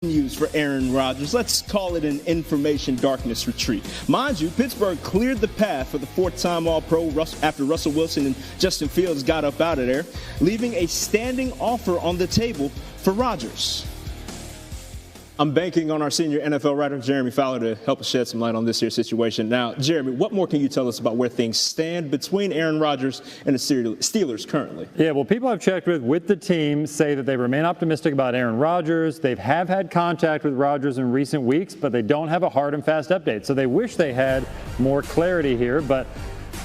News for Aaron Rodgers. Let's call it an information darkness retreat. Mind you, Pittsburgh cleared the path for the fourth-time All-Pro after Russell Wilson and Justin Fields got up out of there, leaving a standing offer on the table for Rodgers. I'm banking on our senior NFL writer, Jeremy Fowler, to help us shed some light on this here situation. Now, Jeremy, what more can you tell us about where things stand between Aaron Rodgers and the Steelers currently? Yeah, well, people I've checked with the team say that they remain optimistic about Aaron Rodgers. They have had contact with Rodgers in recent weeks, but they don't have a hard and fast update. So they wish they had more clarity here, but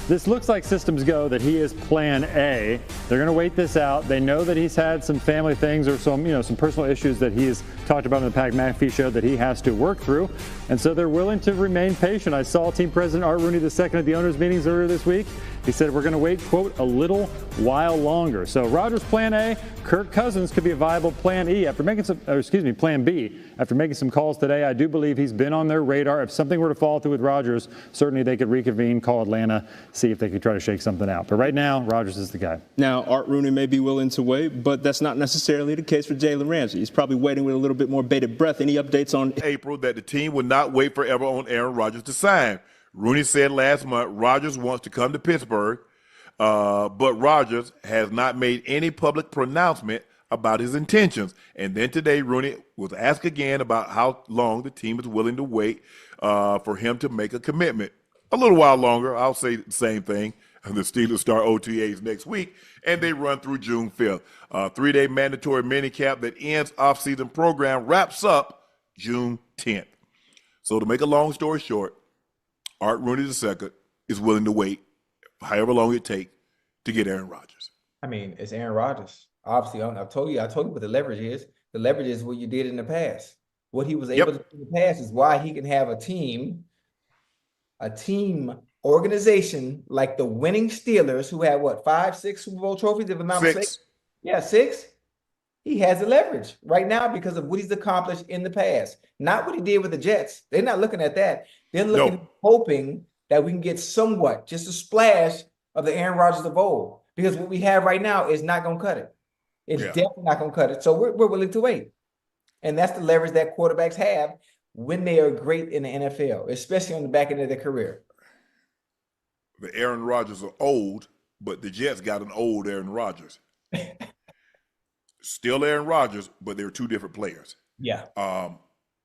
this looks like systems go that he is plan A. They're going to wait this out. They know that he's had some family things or some personal issues that he has talked about in the Pat McAfee show that he has to work through. And so they're willing to remain patient. I saw team president Art Rooney II at the owners' meetings earlier this week. He said, we're going to wait, quote, a little while longer. So Rodgers plan A, Kirk Cousins could be a viable plan B. After making some calls today, I do believe he's been on their radar. If something were to fall through with Rodgers, certainly they could reconvene, call Atlanta, see if they could try to shake something out. But right now, Rodgers is the guy. Now, Art Rooney may be willing to wait, but that's not necessarily the case for Jalen Ramsey. He's probably waiting with a little bit more bated breath. Any updates on April that the team would not wait forever on Aaron Rodgers to sign? Rooney said last month Rodgers wants to come to Pittsburgh, but Rodgers has not made any public pronouncement about his intentions. And then today, Rooney was asked again about how long the team is willing to wait for him to make a commitment. A little while longer, I'll say the same thing. The Steelers start OTAs next week, and they run through June 5th. Three-day mandatory minicamp that ends off-season program wraps up June 10th. So to make a long story short, Art Rooney II is willing to wait however long it takes to get Aaron Rodgers. I mean, it's Aaron Rodgers. Obviously, I told you what the leverage is. The leverage is what you did in the past. What he was able to do in the past is why he can have a team organization like the winning Steelers, who had 5, 6 Super Bowl trophies, if I'm not mistaken. Yeah, 6. He has the leverage right now because of what he's accomplished in the past. Not what he did with the Jets. They're not looking at that. They're looking, hoping that we can get somewhat, just a splash of the Aaron Rodgers of old. Because what we have right now is not going to cut it. It's definitely not going to cut it. So we're willing to wait. And that's the leverage that quarterbacks have when they are great in the NFL, especially on the back end of their career. The Aaron Rodgers are old, but the Jets got an old Aaron Rodgers. Still Aaron Rodgers, but they're two different players. Yeah.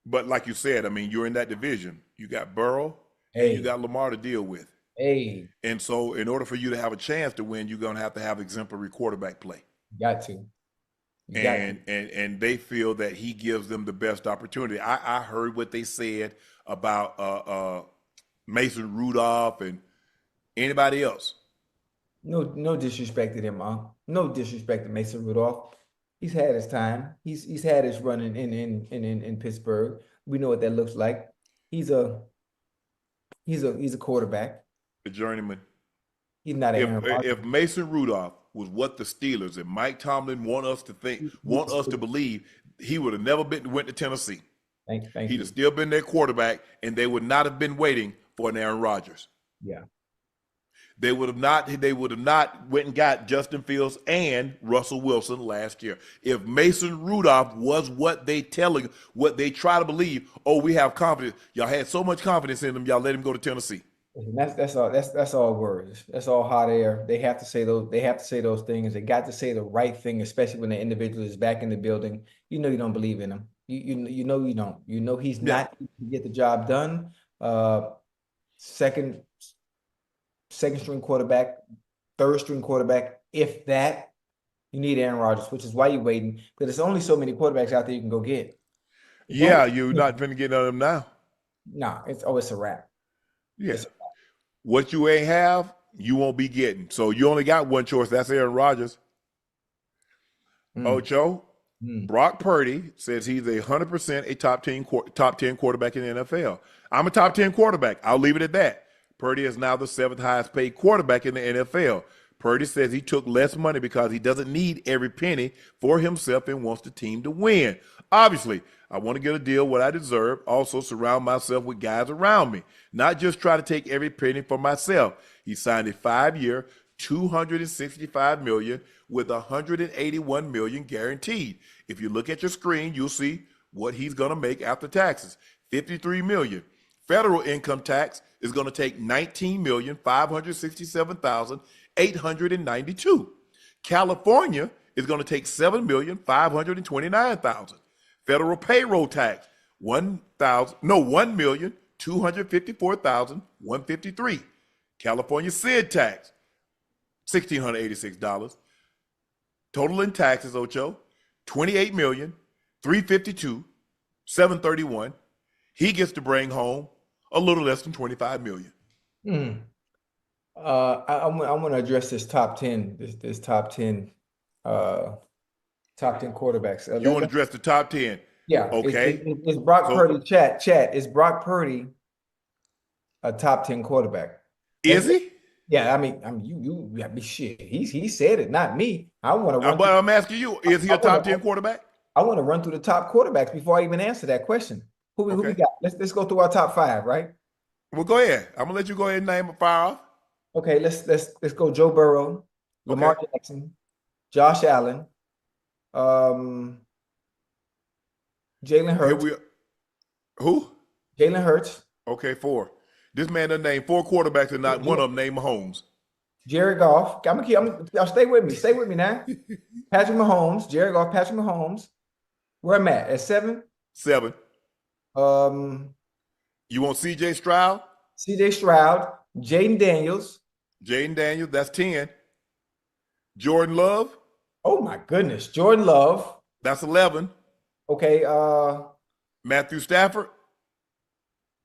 But like you said, I mean, you're in that division. You got Burrow and you got Lamar to deal with. And so in order for you to have a chance to win, you're going to have exemplary quarterback play. Got to. And they feel that he gives them the best opportunity. I heard what they said about Mason Rudolph and anybody else. No disrespect to them, no disrespect to Mason Rudolph. He's had his time. He's had his run in Pittsburgh. We know what that looks like. He's a quarterback. A journeyman. He's not if Mason Rudolph was what the Steelers and Mike Tomlin want us to believe, he would have never went to Tennessee. He'd have still been their quarterback, and they would not have been waiting for an Aaron Rodgers. Yeah. They would have not went and got Justin Fields and Russell Wilson last year. If Mason Rudolph was what they try to believe, we have confidence. Y'all had so much confidence in him, y'all let him go to Tennessee. That's all words. That's all hot air. They have to say those things. They got to say the right thing, especially when the individual is back in the building. You know you don't believe in him. You know you don't. You know he's not going to get the job done. Second string quarterback, third string quarterback, if that. You need Aaron Rodgers, which is why you're waiting, because there's only so many quarterbacks out there you can go get. You're not going to get none of them now. Nah, it's a wrap. Yes. What you ain't have, you won't be getting. So you only got one choice. That's Aaron Rodgers. Ocho, Brock Purdy says he's 100% a top 10 quarterback in the NFL. I'm a top 10 quarterback. I'll leave it at that. Purdy is now the 7th highest paid quarterback in the NFL. Purdy says he took less money because he doesn't need every penny for himself and wants the team to win. Obviously, I want to get a deal what I deserve, also surround myself with guys around me, not just try to take every penny for myself. He signed a 5-year, $265 million with $181 million guaranteed. If you look at your screen, you'll see what he's going to make after taxes, $53 million. Federal income tax is going to take $19,567,892. California is going to take $7,529,000. Federal payroll tax, $1,254,153. California SID tax, $1,686. Total in taxes, Ocho, $28,352,731. He gets to bring home a little less than $25 million. I want to address this top 10, this top 10 quarterbacks. You want to address the top 10? Yeah. Okay. Is Brock Purdy, chat, is Brock Purdy a top 10 quarterback? Is he? Yeah, I mean, you shit. He said it, not me. I want to. But I'm asking you, is he a top 10 quarterback? I want to run through the top quarterbacks before I even answer that question. Who we got? Let's go through our top 5, right? Well, go ahead. I'm gonna let you go ahead and name a fire off. Okay, let's go. Joe Burrow, Lamar Jackson, Josh Allen, Jalen Hurts. Who? Jalen Hurts. Okay, 4. This man done named 4 quarterbacks and not one of them named Mahomes. Jared Goff. Y'all stay with me. Stay with me now. Patrick Mahomes. Jared Goff. Patrick Mahomes. Where am I at 7? 7. You want C.J. Stroud? C.J. Stroud. Jaden Daniels. That's 10. Jordan Love? Oh my goodness. Jordan Love. That's 11. Okay. Matthew Stafford?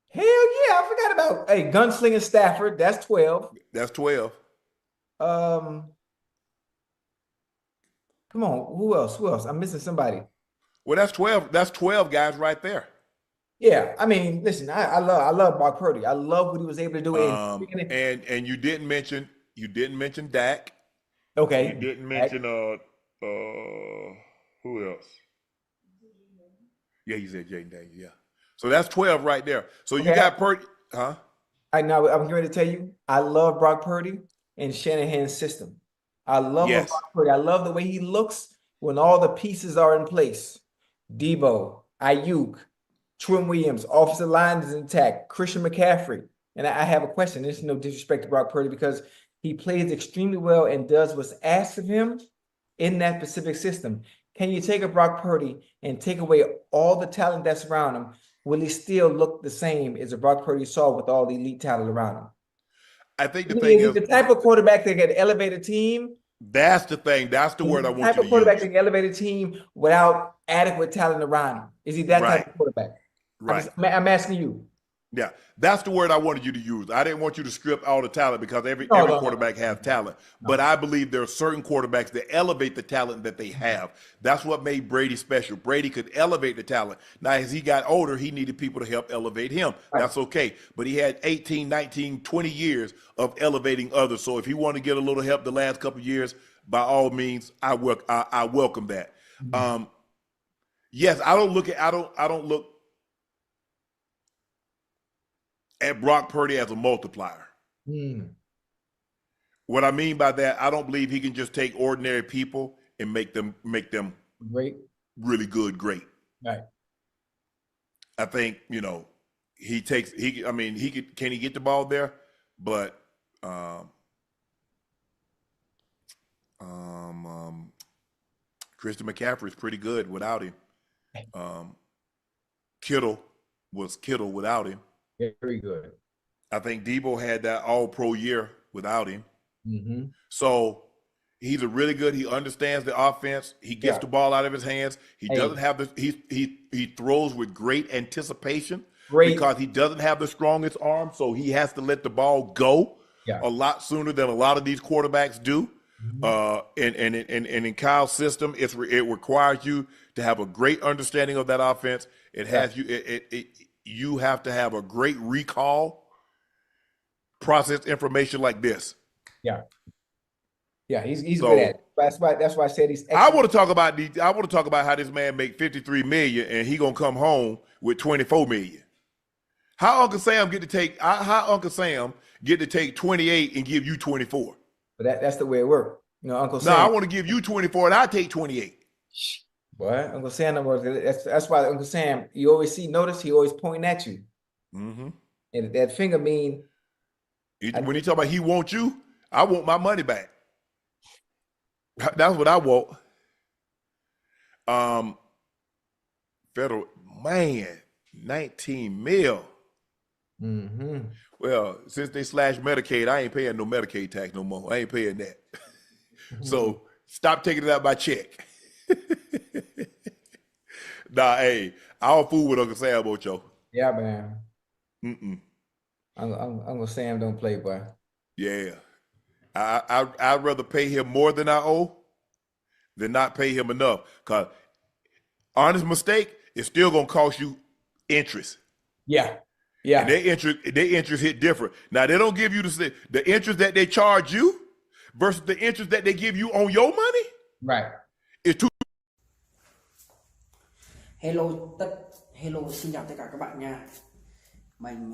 Hell yeah, I forgot about Gunslinger Stafford. That's 12. That's 12. Come on, who else? I'm missing somebody. Well, that's 12. That's 12 guys right there. Yeah, I mean, listen, I love Brock Purdy. I love what he was able to do. And you didn't mention Dak. Okay. You didn't mention who else? Yeah, you said Jaden Daniels. Yeah. So that's 12 right there. So you got Purdy, huh? Now I'm going to tell you, I love Brock Purdy and Shanahan's system. I love Brock Purdy. I love the way he looks when all the pieces are in place. Debo, Ayuk, Trent Williams, offensive line is intact, Christian McCaffrey. And I have a question. There's no disrespect to Brock Purdy because he plays extremely well and does what's asked of him in that specific system. Can you take a Brock Purdy and take away all the talent that's around him? Will he still look the same as a Brock Purdy saw with all the elite talent around him? I think the thing is the type of quarterback that can elevate a team. That's the thing. That's the word I want you to use. The type of quarterback that can elevate a team without adequate talent around him. Is he that type of quarterback? Right. I'm asking you. Yeah, that's the word I wanted you to use. I didn't want you to strip all the talent because every quarterback has talent. But I believe there are certain quarterbacks that elevate the talent that they have. That's what made Brady special. Brady could elevate the talent. Now, as he got older, he needed people to help elevate him. Right. That's okay. But he had 18, 19, 20 years of elevating others. So if he wanted to get a little help the last couple of years, by all means, I welcome that. Mm-hmm. Yes, I don't look at Brock Purdy as a multiplier. What I mean by that, I don't believe he can just take ordinary people and make them great, really good, great. Right. I think, can he get the ball there? But Christian McCaffrey is pretty good without him. Kittle was Kittle without him. Very good. I think Debo had that all-pro year without him. Mm-hmm. So he's a really good. He understands the offense. He gets the ball out of his hands. He doesn't have the. He throws with great anticipation because he doesn't have the strongest arm. So he has to let the ball go a lot sooner than a lot of these quarterbacks do. Mm-hmm. And in Kyle's system, it requires you to have a great understanding of that offense. It has you have to have a great recall, process information like this. Yeah, he's good at it. That's why I said he's excellent. I want to talk about how this man make $53 million and he gonna come home with $24 million. How Uncle Sam get to take 28 and give you 24? But that's the way it works. Uncle Sam. No, I want to give you 24 and I take 28. Boy, Uncle Sam, that's why Uncle Sam, you always notice he always pointing at you. Mm-hmm. And that finger mean. When he talk about he wants you, I want my money back. That's what I want. Federal, man, 19 mil. Mm-hmm. Well, since they slashed Medicaid, I ain't paying no Medicaid tax no more. I ain't paying that. So stop taking it out by check. Nah, hey, I'll fool with Uncle Sam, Ocho. Yeah, man. Mm-mm. Uncle Sam don't play, boy. Yeah. I'd rather pay him more than I owe than not pay him enough. Because honest mistake is still going to cost you interest. Yeah. Yeah. And their interest hit different. Now, they don't give you the interest that they charge you versus the interest that they give you on your money. Right. It's too. Hello, xin chào tất cả các bạn nha. Mình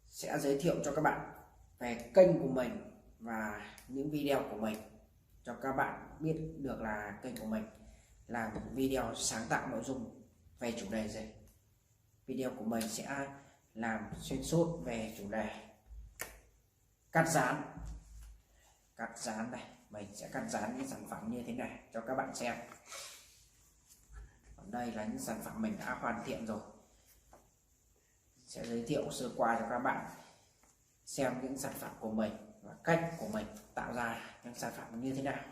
sẽ giới thiệu cho các bạn về kênh của mình và những video của mình, cho các bạn biết được là kênh của mình làm video sáng tạo nội dung về chủ đề gì. Video của mình sẽ làm xuyên suốt về chủ đề cắt dán này. Mình sẽ cắt dán những sản phẩm như thế này cho các bạn xem. Đây là những sản phẩm mình đã hoàn thiện rồi. Sẽ giới thiệu sơ qua cho các bạn xem những sản phẩm của mình và cách của mình tạo ra những sản phẩm như thế nào.